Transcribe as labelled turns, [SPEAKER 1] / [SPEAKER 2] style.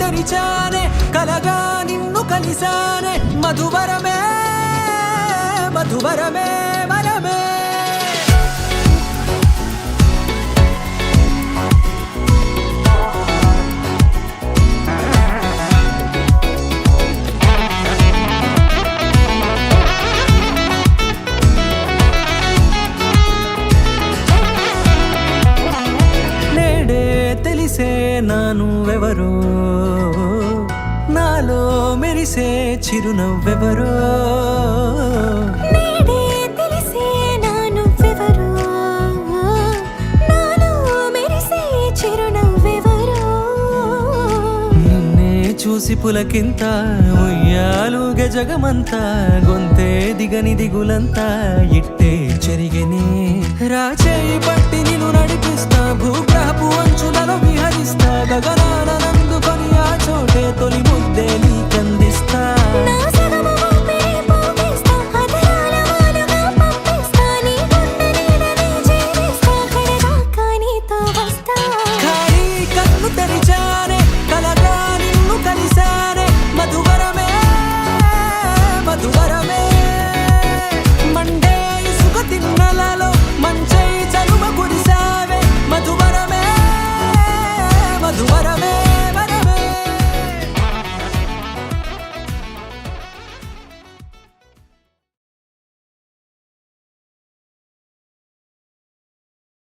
[SPEAKER 1] తెరిచానే కలగా నిన్ను కలిసానే మధువరమే మధువరమే వరమే తెలిసే నానువెవరో నాలో మెరిసే చిరునవ్వెవరో
[SPEAKER 2] నేడే తెలిసే నానువెవరో నాలో మెరిసే చిరునవ్వెవరో
[SPEAKER 1] నిన్నే చూసి పులకింత ఉయ్యాలుగే జగమంతా గొంతే దిగని దిగులంతా ఇట్టే చెరిగెనే రాచేయి పట్టి నిన్ను నడిపిస్తా భూగ్రహపు అంచులలో విహరిస్తా గగనానందుకొని ఆ చోటే తొలి ముద్దే నీకందిస్తా
[SPEAKER 2] నా